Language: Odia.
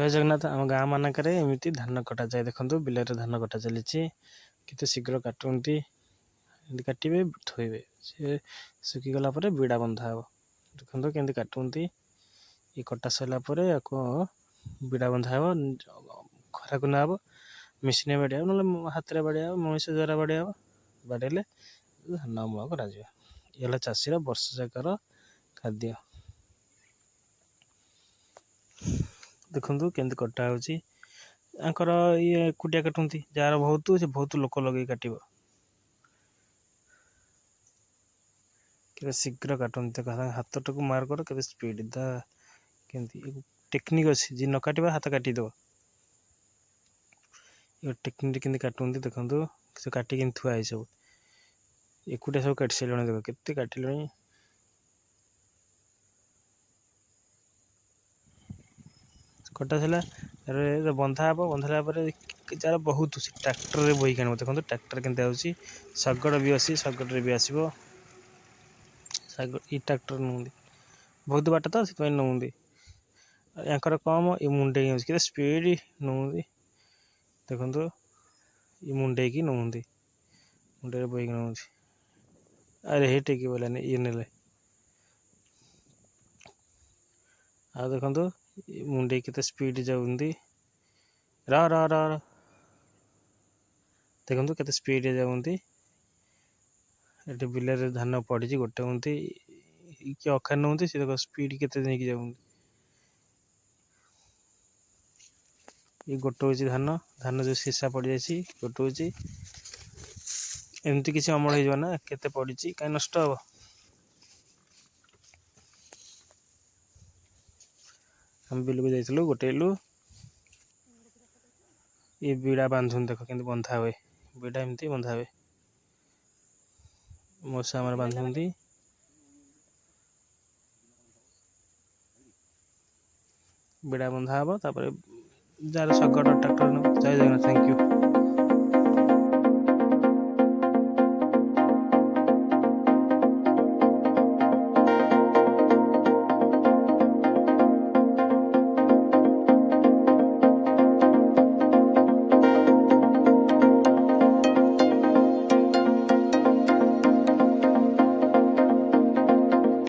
ଜୟ ଜଗନ୍ନାଥ। ଆମ ଗାଁ ମାନଙ୍କରେ ଏମିତି ଧାନ କଟାଯାଏ। ଦେଖନ୍ତୁ ବିଲରେ ଧାନ କଟା ଚାଲିଛି, କେତେ ଶୀଘ୍ର କାଟନ୍ତି। ଏମିତି କାଟିବେ, ଥୋଇବେ, ସେ ଶୁଖିଗଲା ପରେ ବିଡ଼ା ବନ୍ଧା ହେବ। ଦେଖନ୍ତୁ କେମିତି କାଟନ୍ତି। ଏ କଟା ସରିଲା ପରେ ୟାକୁ ବିଡ଼ା ବନ୍ଧା ହେବ, ଖରାକୁ ନିଆହେବ, ମେସିନରେ ବାଡ଼ିଆ ହେବ, ନହେଲେ ହାତରେ ବାଡ଼ିଆ ହେବ, ମଣିଷ ଦ୍ୱାରା ବାଡ଼ିଆ ହେବ। ବାଡ଼େଇଲେ ଧାନ ଅମଳ କରାଯିବ। ଏ ହେଲା ଚାଷୀର ବର୍ଷ ଯାକର ଖାଦ୍ୟ। ଦେଖନ୍ତୁ କେମିତି କଟା ହେଉଛି। ଆଙ୍କର ଇଏ ଏକୁଟିଆ କାଟନ୍ତି, ଯାହାର ବହୁତ ସେ ବହୁତ ଲୋକ ଲଗେଇ କାଟିବ। କେତେ ଶୀଘ୍ର କାଟନ୍ତି, ହାତଟାକୁ ମାର କର କେତେ ସ୍ପିଡ଼ କେମିତି ଟେକ୍ନିକ୍ ଅଛି। ଯିଏ ନ କାଟିବ ହାତ କାଟିଦେବ। ଏ ଟେକ୍ନିକ୍ କେମିତି କାଟନ୍ତି ଦେଖନ୍ତୁ। ସେ କାଟିକି ଥୁଆ ହେଇ ସବୁ ଏକୁଟିଆ ସବୁ କାଟି ସାରିଲେଣି। ଦେଖ କେତେ କାଟିଲେଣି। କଟା ସରିଲା ତାପରେ ବନ୍ଧା ହେବ। ବନ୍ଧା ହେଲା ପରେ ଯାହାର ବହୁତ ସେ ଟ୍ରାକ୍ଟରରେ ବୋହିକି ଆଣିବ। ଦେଖନ୍ତୁ ଟ୍ରାକ୍ଟର କେମିତି ଆସୁଛି। ଶଗଡ଼ ବି ଅଛି, ଶଗଡ଼ରେ ବି ଆସିବ। ଏ ଟ୍ରାକ୍ଟର ନୁହନ୍ତି, ବହୁତ ବାଟ ତ ସେଥିପାଇଁ ନଉନ୍ତି। ୟାଙ୍କର କମ୍, ଏ ମୁଣ୍ଡେଇ ହେଉଛି, କେତେ ସ୍ପିଡ଼ ନଉନ୍ତି। ଦେଖନ୍ତୁ ଏ ମୁଣ୍ଡେଇକି ନଉନ୍ତି, ମୁଣ୍ଡରେ ବୋହିକି ନଉଛି। ଆରେ ହେ ଟେକି ବୋଇଲାନି, ଇଏ ନେଲେ। ଆଉ ଦେଖନ୍ତୁ ମୁଣ୍ଡେଇ କେତେ ସ୍ପିଡ଼ ଯାଉଛନ୍ତି। ଦେଖନ୍ତୁ କେତେ ସ୍ପିଡ଼ରେ ଯାଉଛନ୍ତି। ଏଠି ବିଲରେ ଧାନ ପଡ଼ିଛି, ଗୋଟେ ହୁଅନ୍ତି କି ଅଖାରେ ନୁହନ୍ତି। ସେ ଦେଖ ସ୍ପିଡ଼ କେତେ ନେଇକି ଯାଉଛନ୍ତି। ଏ ଗୋଟେ ହେଉଛି ଧାନ ଯେଉଁ ଶୀଷା ପଡ଼ିଯାଇଛି ଗୋଟେ ହେଉଛି। ଏମିତି କିଛି ଅମଳ ହେଇଯିବ ନା, କେତେ ପଡ଼ିଛି କାହିଁ ନଷ୍ଟ ହେବ। ଆମେ ବିଲକୁ ଯାଇଥିଲୁ, ଗୋଟେଇଲୁ। ଏ ବିଡ଼ା ବାନ୍ଧୁଛନ୍ତି, ଦେଖ କେମିତି ବନ୍ଧା ହୁଏ। ବିଡ଼ା ଏମିତି ବନ୍ଧା ହୁଏ, ମଶା ଆମର ବାନ୍ଧୁଛନ୍ତି। ବିଡ଼ା ବନ୍ଧା ହେବ, ତାପରେ ଯାହାର ଶଗଡ଼ ଟ୍ରାକ୍ଟର। ଜୟ ଜଗନ୍ନାଥ, ଥ୍ୟାଙ୍କ ୟୁ।